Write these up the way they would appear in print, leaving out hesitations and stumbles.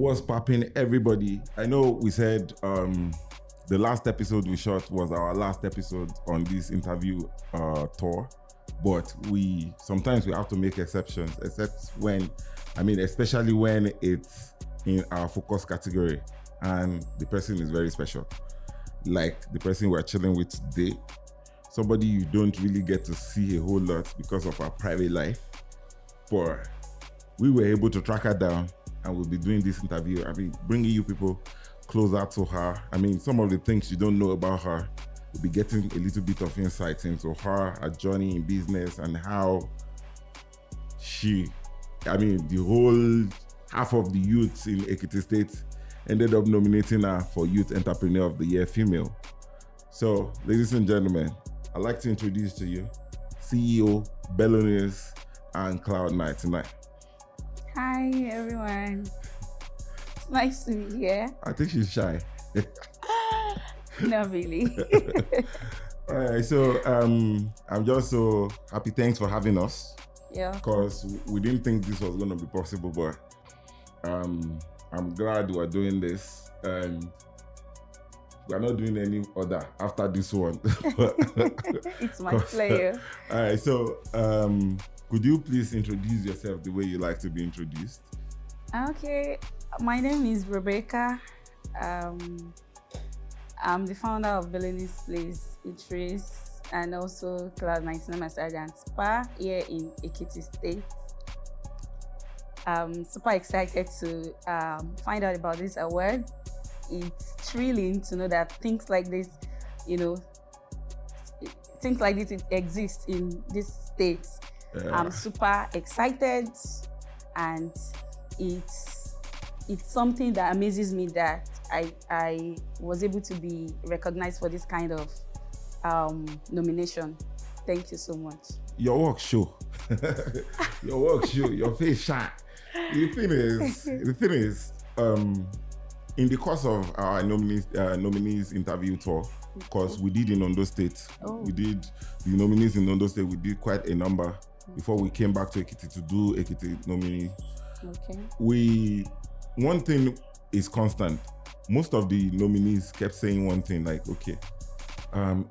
What's popping, everybody? I know we said the last episode we shot was our last episode on this interview tour, but sometimes we have to make exceptions, except when, especially when it's in our focus category and the person is very special. Like the person we're chilling with today, somebody you don't really get to see a whole lot because of our private life, but we were able to track her down and we'll be doing this interview. Bringing you people closer to her. Some of the things you don't know about her, we'll be getting a little bit of insight into her journey in business and how the whole half of the youths in Ekiti State ended up nominating her for Youth Entrepreneur of the Year Female. So, ladies and gentlemen, I'd like to introduce to you CEO BELLONIS and Cloud Night tonight. Hi everyone, it's nice to be here. I think she's shy. Not really. All right, so I'm just so happy. Thanks for having us. Yeah. Because we didn't think this was going to be possible, but I'm glad we're doing this, and we're not doing any other after this one. It's my pleasure. All right, so could you please introduce yourself the way you like to be introduced? Okay, my name is Rebecca. I'm the founder of BELONIS Eatery and also Cloud 99 Massage and Spa here in Ekiti State. I'm super excited to find out about this award. It's thrilling to know that things like this, exist in this state. I'm super excited, and it's something that amazes me that I was able to be recognized for this kind of nomination. Thank you so much. Your work show. Your work show. Your face shine. The thing is, in the course of our nominees interview tour, because we did in Ondo State, we did the nominees in Ondo State. We did quite a number before we came back to Ekiti to do Ekiti nominee. Okay. One thing is constant. Most of the nominees kept saying one thing, like, okay,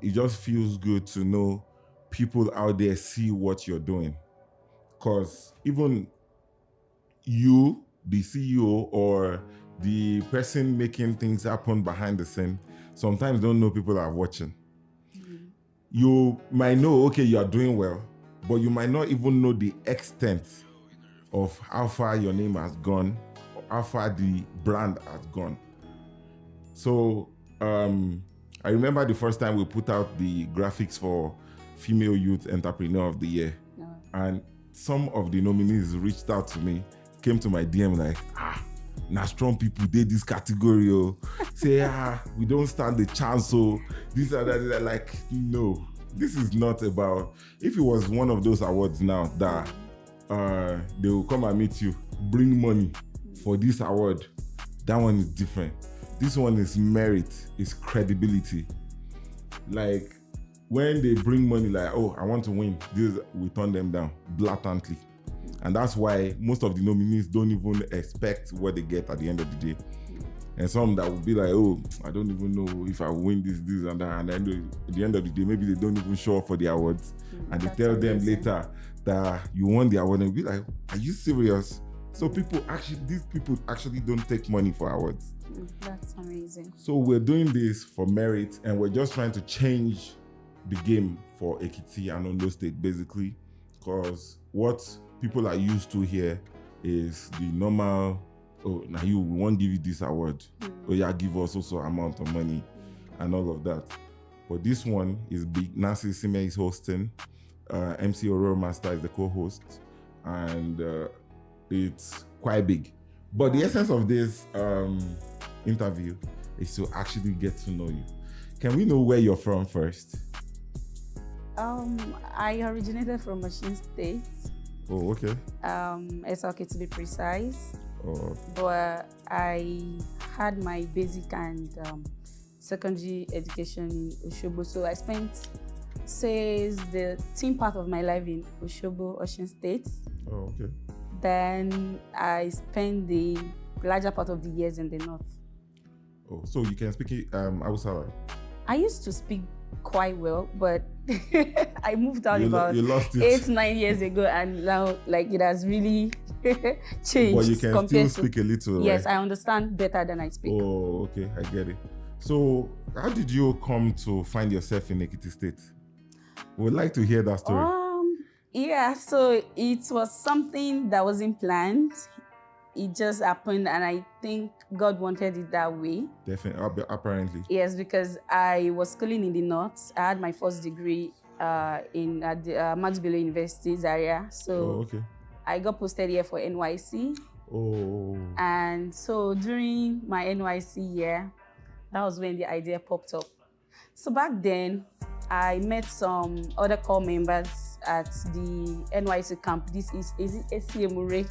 it just feels good to know people out there see what you're doing. Because even you, the CEO or the person making things happen behind the scene, sometimes don't know people are watching. You might know, okay, you are doing well, but you might not even know the extent of how far your name has gone, or how far the brand has gone. So I remember the first time we put out the graphics for Female Youth Entrepreneur of the Year, and some of the nominees reached out to me, came to my DM like, now strong people did this category, say, we don't stand the chance, so this and that. They're like, no, this is not about, if it was one of those awards now that they will come and meet you, bring money for this award, that one is different. This one is merit, is credibility. Like when they bring money like, I want to win, this, we turn them down blatantly. And that's why most of the nominees don't even expect what they get at the end of the day. And some that will be like, I don't even know if I win this and that. And then at the end of the day, maybe they don't even show up for the awards. And they tell them later that you won the award, and be like, are you serious? So these people actually don't take money for awards. That's amazing. So we're doing this for merit, and we're just trying to change the game for Ekiti and Ondo State, basically, because what people are used to here is the normal, now we won't give you this award. Give us also amount of money and all of that. But this one is big. Nancy Sime is hosting. MC Aurora Master is the co-host. And it's quite big. But the essence of this interview is to actually get to know you. Can we know where you're from first? I originated from Osun State. Oh, okay. SLK to be precise. Oh. But I had my basic and secondary education in Osogbo. So I spent, the teen part of my life in Osogbo, Osun State. Oh, okay. Then I spent the larger part of the years in the north. Oh, so you can speak Hausa? I used to speak quite well, but I moved out You lost it. 8-9 years ago, and now like it has really changed. But you can still speak a little, yes, right? I understand better than I speak. Oh, okay, I get it. So how did you come to find yourself in Ekiti State? We'd like to hear that story. Yeah, so it was something that wasn't planned. It just happened, and I think God wanted it that way. Definitely, apparently. Yes, because I was schooling in the north. I had my first degree at the Max Bello University area. So I got posted here for NYC. Oh. And so during my NYC year, that was when the idea popped up. So back then, I met some other core members at the NYC camp. This is it SCMURE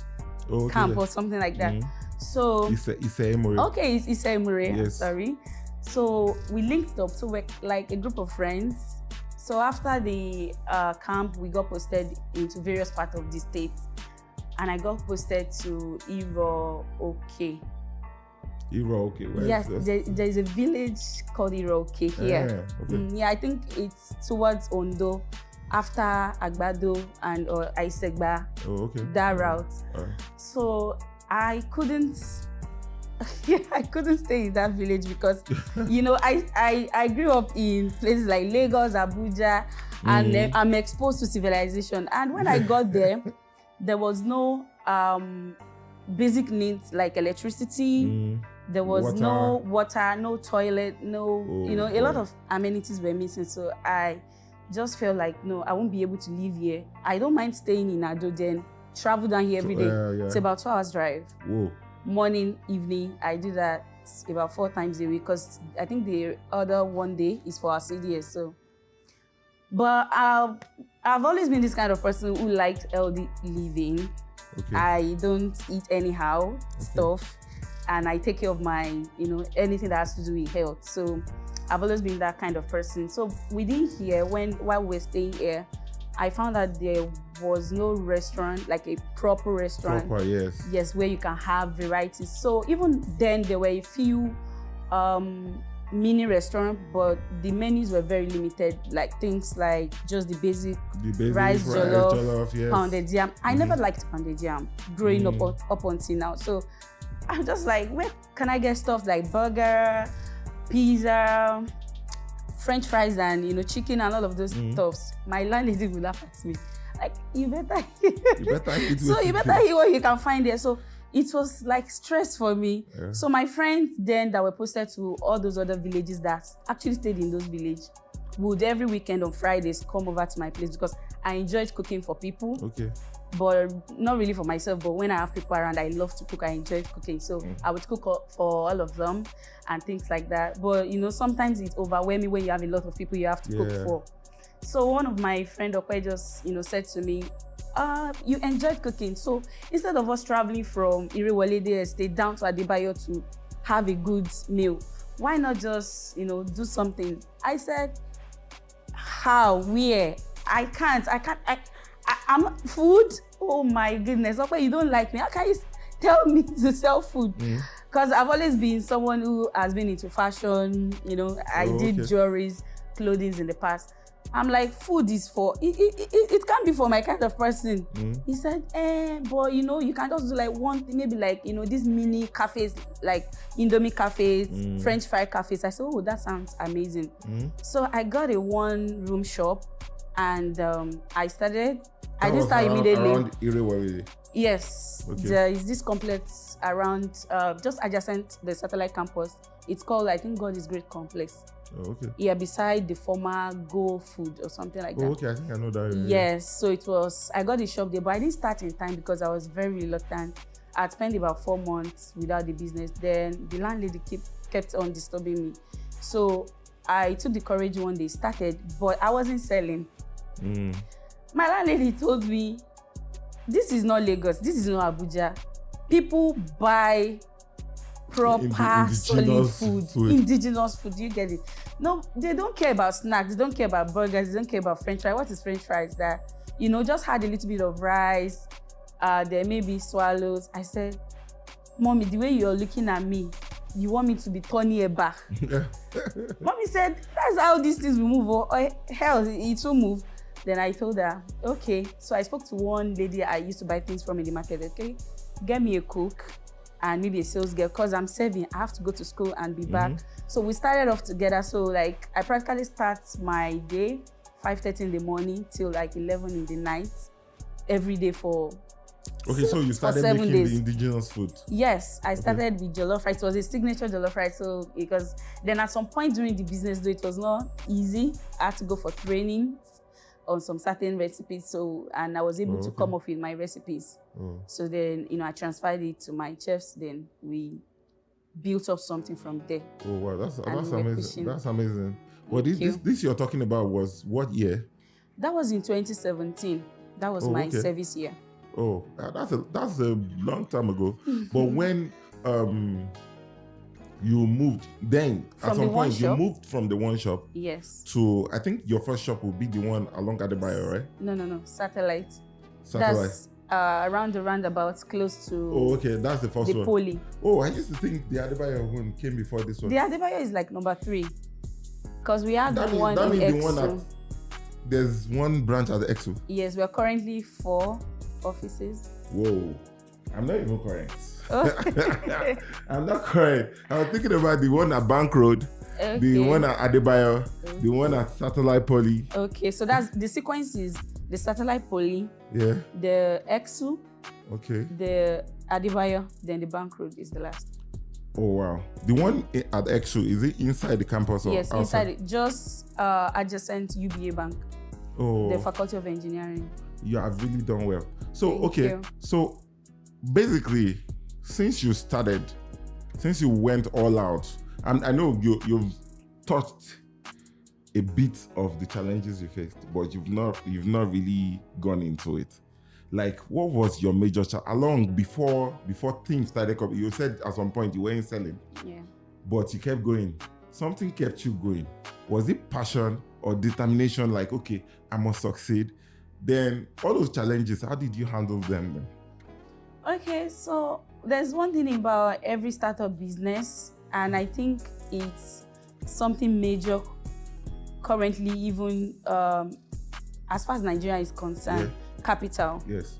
camp or something like that. So it's Emure. Okay, it's Emure. Yes. Sorry. So we linked up. So we're like a group of friends. So after the camp, we got posted into various parts of the state, and I got posted to Iroke. Iroke. Yes, there's a village called Iroke here. Yeah, I think it's towards Ondo, after Agbado and or Isegba. That route. So I couldn't stay in that village because I grew up in places like Lagos, Abuja, and I'm exposed to civilization. And when I got there, there was no basic needs like electricity. There was no water, no toilet, a lot of amenities were missing. So I just felt like, no, I won't be able to live here. I don't mind staying in Ado, then travel down here every day. It's about 2 hours drive. Whoa. Morning, evening, I do that about 4 times a week because I think the other one day is for our CDS. So, but I've always been this kind of person who liked healthy living. I don't eat anyhow stuff, and I take care of my, anything that has to do with health. So I've always been that kind of person. So within here, while we're staying here, I found that there was no restaurant, like a proper restaurant. Yes, where you can have varieties. So even then, there were a few mini restaurants, but the menus were very limited. Like things like just the basic rice jollof, pounded yam. I never liked pounded yam growing up until now. So I'm just like, where can I get stuff like burger, pizza, French fries, and chicken and all of those stuffs? My landlady will laugh at me. Like, you better eat. So you better eat what you can find there. So it was like stress for me. So my friends then that were posted to all those other villages that actually stayed in those villages would every weekend on Fridays come over to my place because I enjoyed cooking for people. But not really for myself, but when I have people around, I love to cook. I enjoy cooking. So I would cook for all of them and things like that. But, sometimes it's overwhelming when you have a lot of people you have to cook for. So one of my friends just, said to me, you enjoyed cooking. So instead of us traveling from Iriwolede Estate down to Adebayo to have a good meal, why not just, do something? I said, how? Where? I can't. I'm food. Oh my goodness. Okay, you don't like me. How can you tell me to sell food? Because I've always been someone who has been into fashion. I did jewelries, clothing in the past. I'm like, food is for, it can't be for my kind of person. He said, but you can just do like one thing, maybe like, these mini cafes, like Indomie cafes, French fry cafes. I said, oh, that sounds amazing. So I got a 1-room shop and I started. I didn't start immediately. Around Iriwolede? Yes. There is this complex around, just adjacent the satellite campus. It's called, I think, God is Great Complex. Yeah, beside the former Go Food or something like that. I think I know that area. Yes, so I got the shop there, but I didn't start in time because I was very reluctant. I'd spent about 4 months without the business. Then the landlady kept on disturbing me. So I took the courage one day, started, but I wasn't selling. My landlady told me, this is not Lagos, this is not Abuja. People buy proper solid food, indigenous food, you get it? No, they don't care about snacks, they don't care about burgers, they don't care about French fries. What is French fries? That, just had a little bit of rice, there may be swallows. I said, Mommy, the way you're looking at me, you want me to be turning a back. Mommy said, that's how these things will move, or hell, it will move. Then I told her, okay. So I spoke to one lady I used to buy things from in the market. Okay, get me a cook and maybe a sales girl, because I'm serving. I have to go to school and be back. So we started off together. So like I practically start my day 5:30 in the morning till like 11 in the night every day for Okay, so you started making the indigenous food? Yes, I started with jollof rice. It was a signature jollof rice. So because then at some point during the business, though, it was not easy. I had to go for training on some certain recipes. So, and I was able to come up with my recipes. So then, I transferred it to my chefs. Then we built up something from there. Oh wow, that's amazing. That's amazing. Well, this you're talking about was what year? That was in 2017. That was my service year. Oh, that's a long time ago. But when you moved, then at some point you moved from the one shop. Yes. To, I think your first shop will be the one along Adebayo, right? No. Satellite. Satellite. That's around the roundabout, close to. Oh, okay. That's the first one. The Poly. Oh, I used to think the Adebayo one came before this one. The Adebayo is like number 3, because we had one in Exo. There's one branch at the Exo. Yes, we are currently 4 offices. Whoa, I'm not even correct. I'm not correct. I was thinking about the one at Bank Road, the one at Adebayo, the one at Satellite Poly. Okay, so that's the sequence is the Satellite Poly, the Exo, the Adebayo, then the Bank Road is the last. Oh wow. The one at Exo, is it inside the campus or outside? Inside it, just adjacent UBA Bank. Oh. The Faculty of Engineering. You have really done well. So so basically, since you went all out, I know you've touched a bit of the challenges you faced, but you've not really gone into it. Like, what was your major challenge before things started coming? You said at some point you weren't selling, but you kept going. Something kept you going. Was it passion or determination? Like, okay, I must succeed. Then all those challenges, how did you handle them then? Okay, so there's one thing about every startup business, and I think it's something major currently, even as far as Nigeria is concerned. Capital. Yes.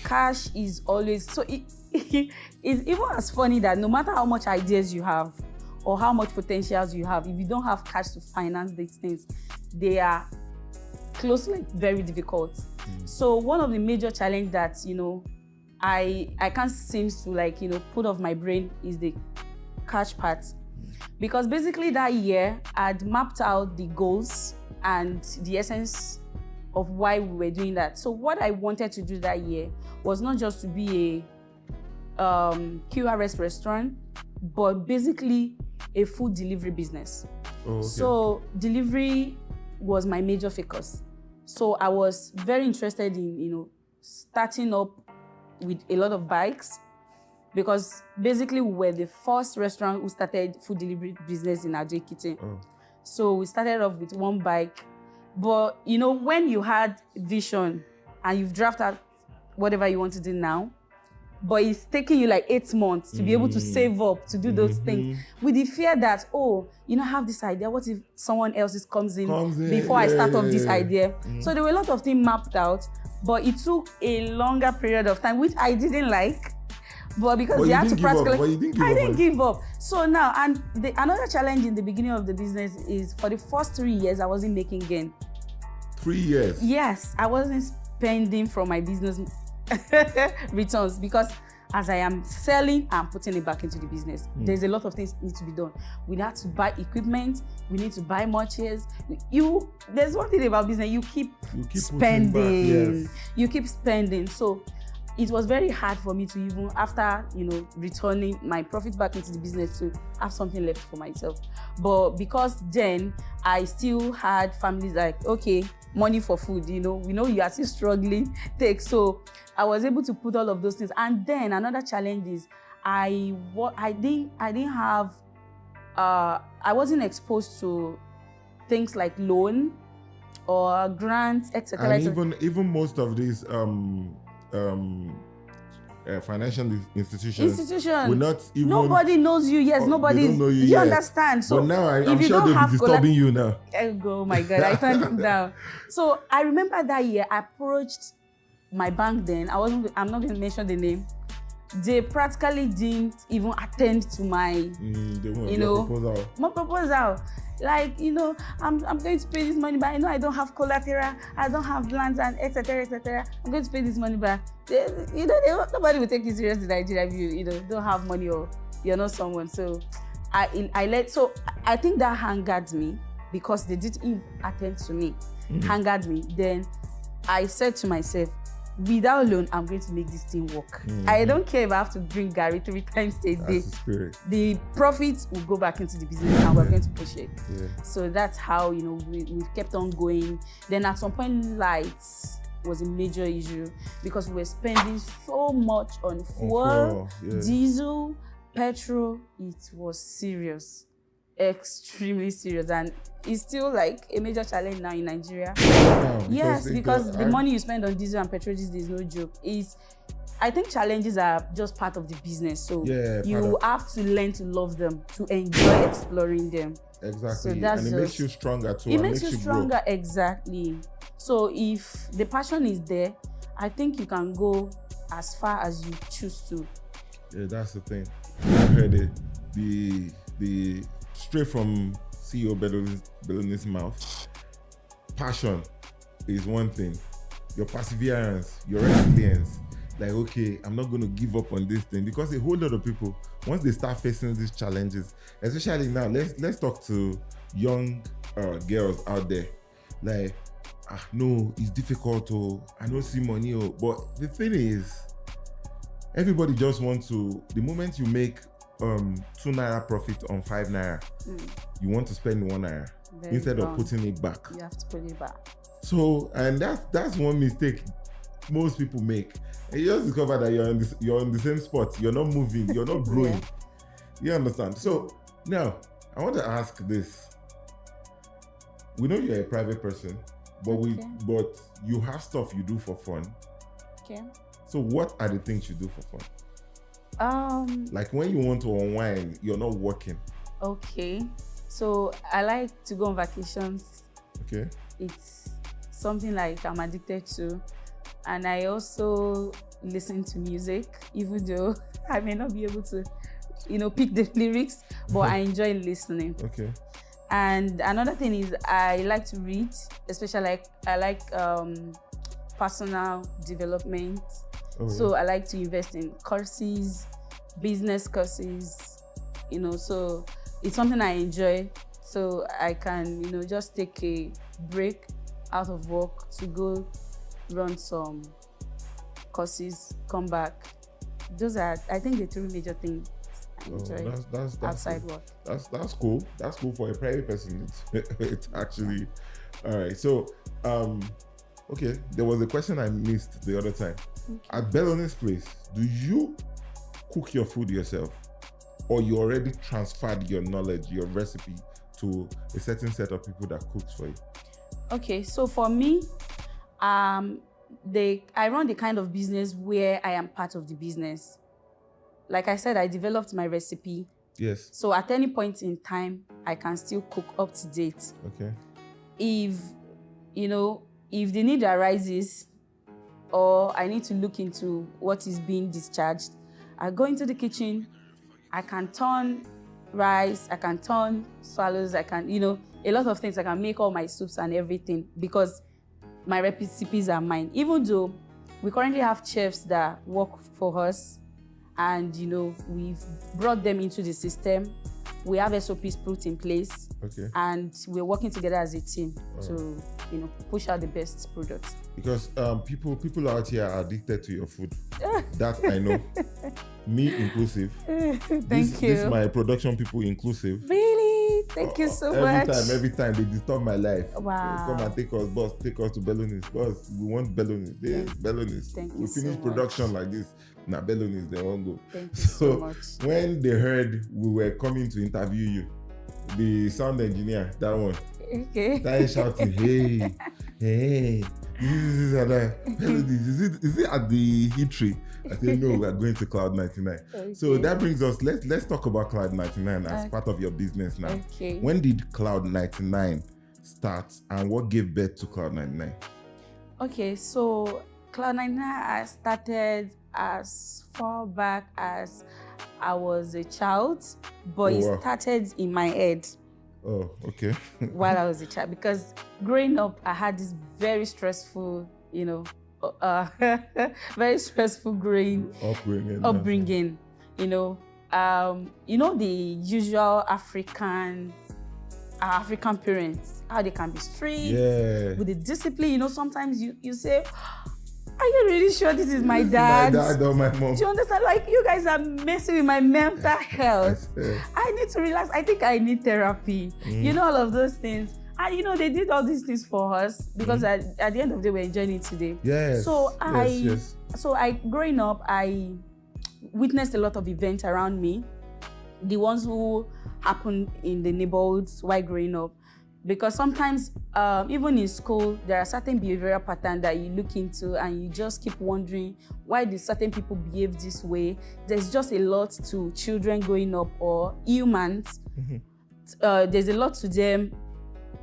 Cash is always, so it's even as funny that no matter how much ideas you have or how much potentials you have, if you don't have cash to finance these things, they are closely very difficult. So one of the major challenges that I can't seem to put off my brain is the cash part, because basically that year I'd mapped out the goals and the essence of why we were doing that. So what I wanted to do that year was not just to be a QRS restaurant, but basically a food delivery business. So delivery was my major focus. So I was very interested in starting up with a lot of bikes, because basically we were the first restaurant who started food delivery business in Ajo Ekiti. So we started off with one bike. But when you had vision and you've drafted whatever you want to do now, but it's taking you like 8 months to be able to save up to do those things, with the fear that, I have this idea, what if someone else comes in before I start off this idea? So there were a lot of things mapped out, but it took a longer period of time, which I didn't like. But because you had to practically, I didn't give up. So now, and another challenge in the beginning of the business is for the first 3 years, I wasn't making gain. 3 years? Yes, I wasn't spending from my business returns, because as I am selling, I'm putting it back into the business. There's a lot of things need to be done. We have to buy equipment. We need to buy more chairs. There's one thing about business, you keep spending. You keep spending. So it was very hard for me to even, after returning my profit back into the business, to have something left for myself. But because then I still had families like, okay, money for food, we know you are still struggling, so I was able to put all of those things. And then another challenge is I wasn't exposed to things like loan or grants, etc. And even most of these financial institutions will not even. Nobody knows you. Yes, nobody. They don't know you You yet. understand? So but now I'm sure they'll be disturbing you now. Oh my God, I turned it down. So I remember that year I approached my bank. Then I'm not going to mention the name. They practically didn't even attend to my, my proposal. Like, I'm going to pay this money back. I don't have collateral. I don't have lands and etc. etc. I'm going to pay this money back. Nobody will take you serious in Nigeria if you don't have money or you're not someone. So I think that angered me because they didn't even attend to me. Angered me. Then I said to myself, without loan, I'm going to make this thing work. I don't care if I have to drink Gary 3 times a day. The profits will go back into the business and we're going to push it. So that's how, we've kept on going. Then at some point, lights was a major issue because we were spending so much on fuel, diesel, petrol. It was serious. Extremely serious, and it's still like a major challenge now in Nigeria. Because the money you spend on diesel and petrol these days is no joke. I think challenges are just part of the business, so you have to learn to love them, to enjoy exploring them. Exactly, so and it makes you stronger too. It makes you stronger, grow. Exactly. So if the passion is there, I think you can go as far as you choose to. Yeah, that's the thing. I heard it. The straight from CEO BELLONIS' mouth. Passion is one thing. Your perseverance, your resilience. Like, okay, I'm not going to give up on this thing, because a whole lot of people, once they start facing these challenges, especially now, let's talk to young girls out there. Like, no, it's difficult. I don't see money. But the thing is, everybody just wants to. The moment you make 2 naira profit on 5 naira, you want to spend 1 naira instead of putting it back. You have to put it back. So, and that's one mistake most people make. And you just discover that you're on the same spot. You're not moving. You're not growing. You understand? So now I want to ask this. We know you're a private person, but but you have stuff you do for fun. Okay. So what are the things you do for fun? Like when you want to unwind, you're not working. Okay. So I like to go on vacations. Okay. It's something like I'm addicted to. And I also listen to music, even though I may not be able to, pick the lyrics, but I enjoy listening. Okay. And another thing is I like to read, especially I like personal development. So I like to invest in courses, business courses, so it's something I enjoy. So I can, just take a break out of work to go run some courses, come back. Those are, I think, the 3 major things I enjoy that's outside cool. work. That's cool. That's cool for a private person. It's actually all right. So, okay, there was a question I missed the other time. Okay. At BELONIS place, do you cook your food yourself, or you already transferred your knowledge, your recipe to a certain set of people that cooks for you? Okay, so for me, I run the kind of business where I am part of the business. Like I said, I developed my recipe. Yes. So at any point in time, I can still cook up to date. Okay. If the need arises, or I need to look into what is being discharged, I go into the kitchen. I can turn rice, I can turn swallows, I can, a lot of things. I can make all my soups and everything because my recipes are mine. Even though we currently have chefs that work for us and, we've brought them into the system. We have SOPs put in place. Okay. And we're working together as a team to, push out the best products. Because people out here are addicted to your food. That I know. Me inclusive. Thank you. This is my production people inclusive. Really? Thank you so much. Every time they disturb my life. Wow. Come and take us, boss. Take us to BELONIS. Boss, we want BELONIS. BELONIS. Thank you. We finish so production much. like this. Now BELONIS, they won't go. Thank you so much. When they heard we were coming to interview you, the sound engineer, that one, okay, started shouting, hey, and I, is it at the Heatree? I said, no, we are going to Cloud 99. Okay. So that brings us, let's talk about Cloud 99 as part of your business now. Okay. When did Cloud 99 start and what gave birth to Cloud 99? Okay, so Cloud 99 I started as far back as I was a child, but it started in my head. Oh, okay. While I was a child, because growing up, I had this very stressful, very stressful upbringing. The usual African parents, how they can be strict with the discipline. Sometimes you say, are you really sure this is my dad? My dad or my mom? Do you understand? Like, you guys are messing with my mental health. I need to relax. I think I need therapy. All of those things. And they did all these things for us because at the end of the day, we're enjoying it today. Yes. So growing up, I witnessed a lot of events around me. The ones who happened in the neighborhoods while growing up. Because sometimes, even in school, there are certain behavioral patterns that you look into and you just keep wondering, why do certain people behave this way? There's just a lot to children growing up or humans. There's a lot to them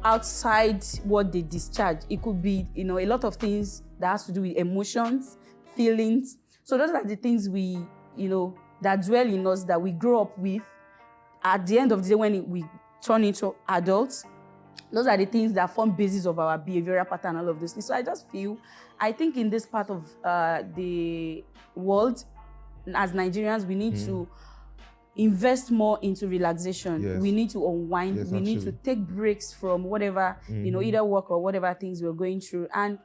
outside what they discharge. It could be, a lot of things that has to do with emotions, feelings. So those are the things that dwell in us, that we grow up with. At the end of the day, when we turn into adults, those are the things that form basis of our behavioral pattern, all of this. So I think in this part of the world, as Nigerians, we need to invest more into relaxation. Yes. We need to unwind. Yes, we need to take breaks from whatever, either work or whatever things we're going through. And,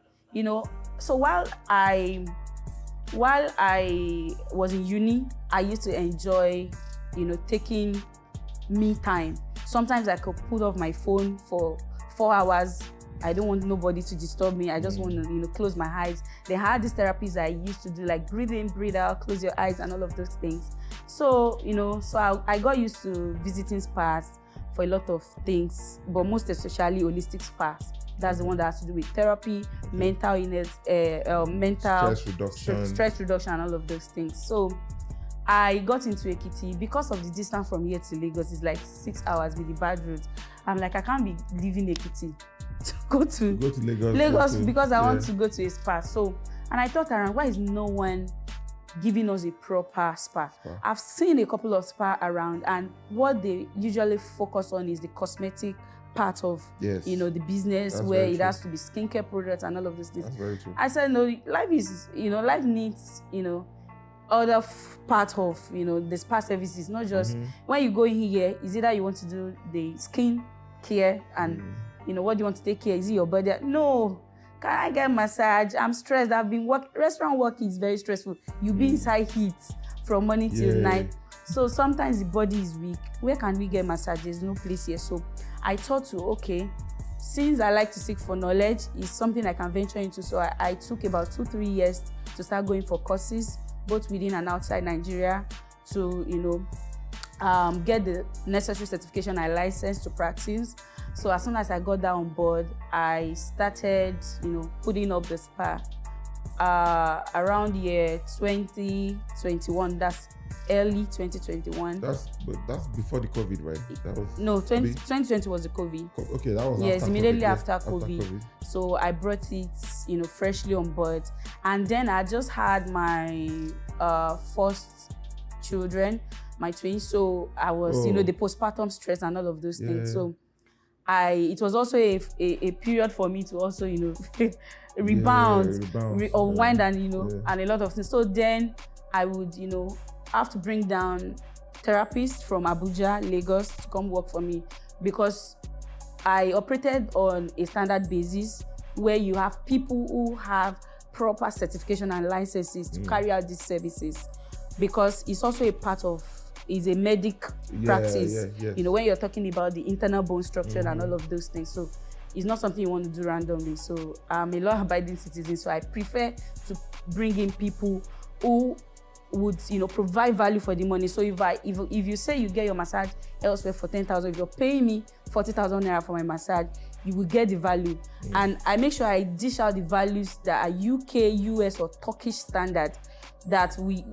so while I was in uni, I used to enjoy, taking me time. Sometimes I could put off my phone for 4 hours. I don't want nobody to disturb me. I just want to, close my eyes. They had these therapies I used to do, like breathe in, breathe out, close your eyes, and all of those things. So, I got used to visiting spas for a lot of things, but most especially holistic spas. That's the one that has to do with therapy, mental illness, mental stress reduction, and all of those things. So I got into Ekiti because of the distance from here to Lagos. It's like 6 hours with the bad roads. I'm like, I can't be leaving Ekiti to go to Lagos because I want to go to a spa. So, and I thought around, why is no one giving us a proper spa? I've seen a couple of spas around, and what they usually focus on is the cosmetic part of the business. That's where it has to be skincare products and all of those things. That's very true. I said, no, life needs, other part of, the spa services, not just when you go in here, is either you want to do the skin care and, what do you want to take care? Is it your body? No. Can I get massage? I'm stressed. I've been restaurant work is very stressful. You be inside heat from morning till night. So sometimes the body is weak. Where can we get massage? There's no place here. So I thought since I like to seek for knowledge, it's something I can venture into. So I took about 2-3 years to start going for courses, both within and outside Nigeria, to get the necessary certification and license to practice. So as soon as I got that on board, I started, putting up the spa around year 2021. That's early 2021. That's before the COVID, right? 2020 was the COVID. Okay, that was immediately after COVID. So I brought it, freshly on board, and then I just had my first children, my twins. So I was, the postpartum stress and all of those things. So it was also a period for me to also, rebound, unwind, and and a lot of things. So then I would, have to bring down therapists from Abuja, Lagos to come work for me, because I operated on a standard basis where you have people who have proper certification and licenses to carry out these services, because it's also a part of, is a medic practice. When you're talking about the internal bone structure and all of those things. So it's not something you want to do randomly. So I'm a law-abiding citizen, so I prefer to bring in people who would provide value for the money. So if you say you get your massage elsewhere for 10,000, if you're paying me 40,000 naira for my massage, you will get the value. And I make sure I dish out the values that are UK, US, or Turkish standard, that we,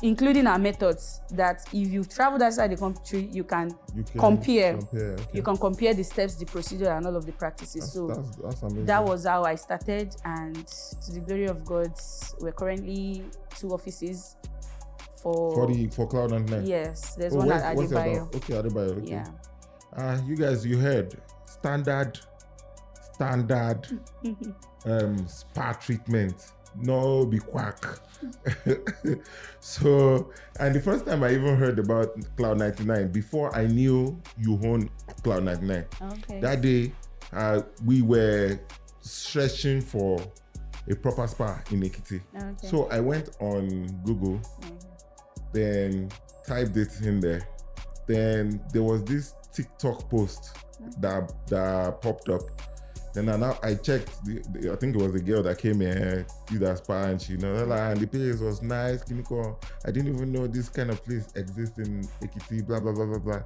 including our methods, that if you've traveled outside the country, you can compare. Okay. You can compare the steps, the procedure, and all of the practices. That's amazing. That was how I started, and to the glory of God, we're currently 2 offices for Cloud 99. Yes, there's one at Adebayo. Okay, Adebayo. Okay. Yeah. You guys, you heard standard spa treatment. No be quack. So, and the first time I even heard about Cloud 99, before I knew you own Cloud 99. Okay. That day, we were searching for a proper spa in Ekiti. Okay. So I went on Google, then typed it in there. Then there was this TikTok post that popped up. Then I checked, I think it was the girl that came here, did that spa, and she, and the place was nice, clinical. I didn't even know this kind of place exists in Ekiti, blah, blah, blah, blah, blah.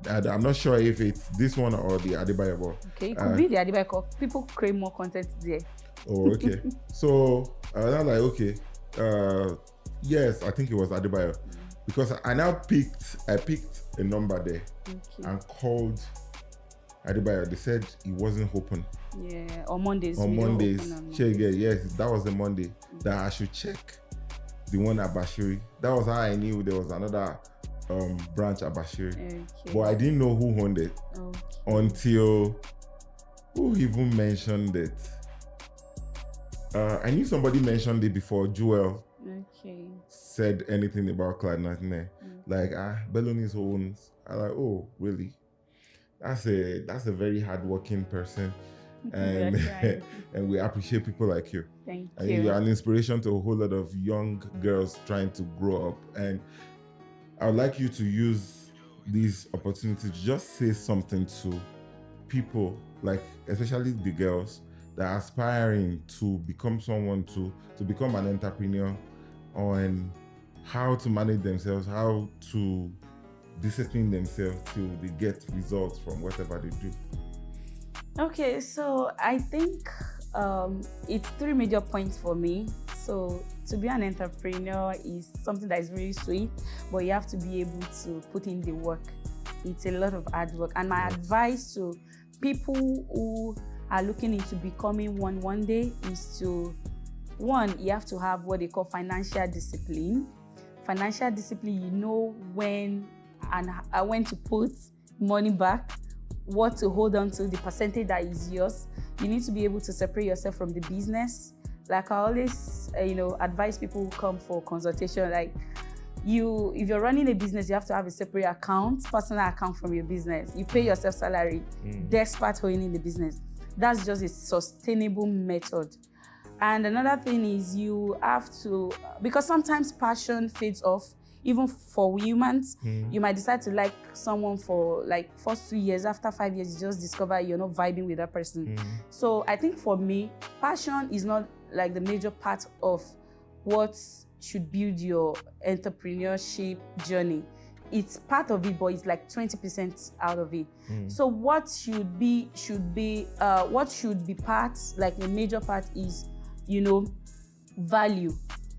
And I'm not sure if it's this one or the Adebayo. Okay, it could be the Adebayo. People create more content there. Oh, okay. So I was like, okay, yes, I think it was Adebayo. Because I picked a number there and called Adebayo. They said it wasn't open. Yeah, on Mondays. On Mondays. Yes, that was the Monday that I should check the one at Bashiri. That was how I knew there was another branch at Bashiri. Okay. But I didn't know who owned it until who even mentioned it. I knew somebody mentioned it before. Joel said anything about Cloud 99. Like, BELONIS owns. I'm like, oh, really? That's a very hardworking person. And and we appreciate people like you. Thank you. You're an inspiration to a whole lot of young girls trying to grow up. And I would like you to use this opportunity to just say something to people, like especially the girls that are aspiring to become someone, to become an entrepreneur, on how to manage themselves, how to discipline themselves till they get results from whatever they do. Okay, so I think it's 3 major points for me. So to be an entrepreneur is something that is really sweet, but you have to be able to put in the work. It's a lot of hard work. And my advice to people who are looking into becoming one day is to, one, you have to have what they call financial discipline. Financial discipline, you know when to put money back, what to hold on to, the percentage that is yours. You need to be able to separate yourself from the business. Like I always, advise people who come for consultation, like if you're running a business, you have to have a separate account, personal account from your business. You pay yourself salary, despite owning the business. That's just a sustainable method. And another thing is you have to, because sometimes passion fades off. Even for humans, you might decide to like someone for like first 2 years. After 5 years, you just discover you're not vibing with that person. So I think for me, passion is not like the major part of what should build your entrepreneurship journey. It's part of it, but it's like 20% out of it. So what should be parts, like the major part is, value.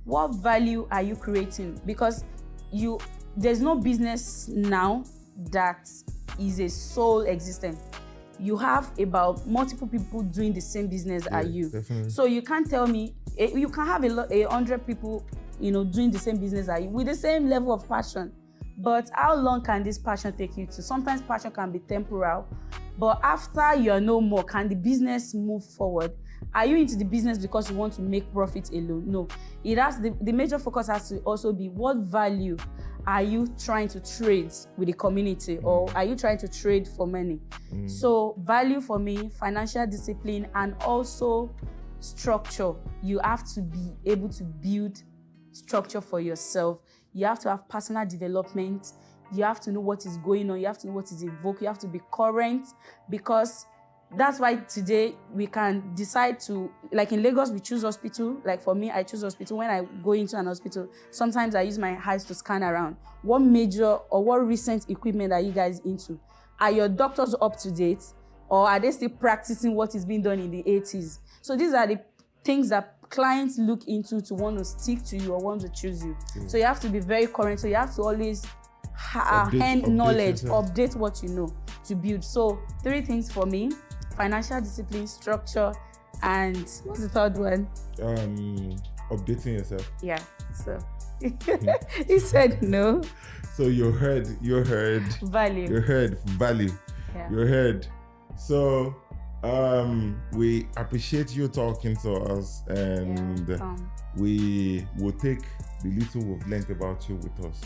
What value are you creating? Because there's no business now that is a sole existent. You have about multiple people doing the same business as you. Definitely. So you can't tell me, you can have 100 people, doing the same business as you with the same level of passion. But how long can this passion take you to? Sometimes passion can be temporal, but after you're no more, can the business move forward? Are you into the business because you want to make profit alone? No. It has the major focus has to also be, what value are you trying to trade with the community, or are you trying to trade for money? So value for me, financial discipline, and also structure. You have to be able to build structure for yourself. You have to have personal development. You have to know what is going on. You have to know what is in vogue. You have to be current, because that's why today we can decide to, like in Lagos, we choose hospital. Like for me, I choose hospital. When I go into an hospital, sometimes I use my eyes to scan around. What major or what recent equipment are you guys into? Are your doctors up to date? Or are they still practicing what is being done in the 80s? So these are the things that clients look into to want to stick to you or want to choose you. So you have to be very current. So you have to always hand knowledge, update what you know to build. So 3 things for me: financial discipline, structure, and what's the third one? Updating yourself. Yeah. So he said no. So you heard Value. You heard value. Yeah. You heard. So we appreciate you talking to us, and we will take the little we've learned about you with us.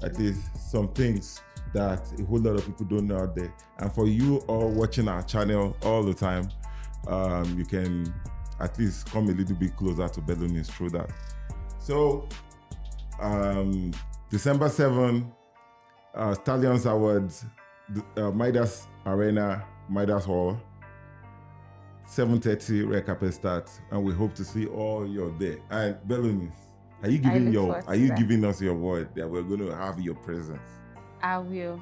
At least some things that a whole lot of people don't know out there. And for you all watching our channel all the time, you can at least come a little bit closer to BELONIS through that. So December 7, Stallions Awards, Midas Arena, Midas Hall, 7:30 red carpet start, and we hope to see all you there. And BELONIS, are you giving us your word that we're going to have your presence? I will.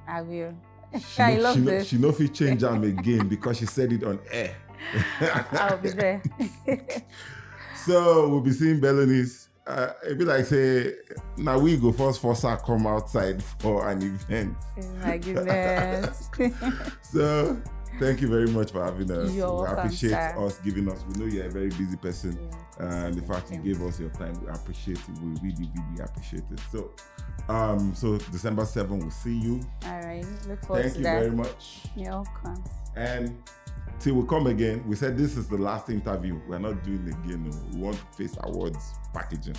I love this. She know if you change them again because she said it on air. I'll be there. So we'll be seeing BELONIS. It'd be like say, now we go first come outside for an event. Oh my goodness. So thank you very much for having us. You're welcome, we appreciate sir. us giving us. We know you're a very busy person, Yeah, and the fact you gave us your time, we appreciate it. We really, really appreciate it. So, so December 7th, we'll see you. All right. Look forward to that. Thank you very much. You're welcome. And till we come again, we said this is the last interview. We're not doing it again. No. We want Face Awards packaging.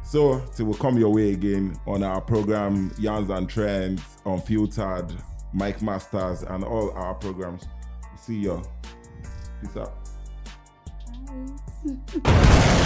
So till we come your way again on our program, Yarns and Trends, Unfiltered, Mike Masters, and all our programs. See y'all. Peace out. Bye.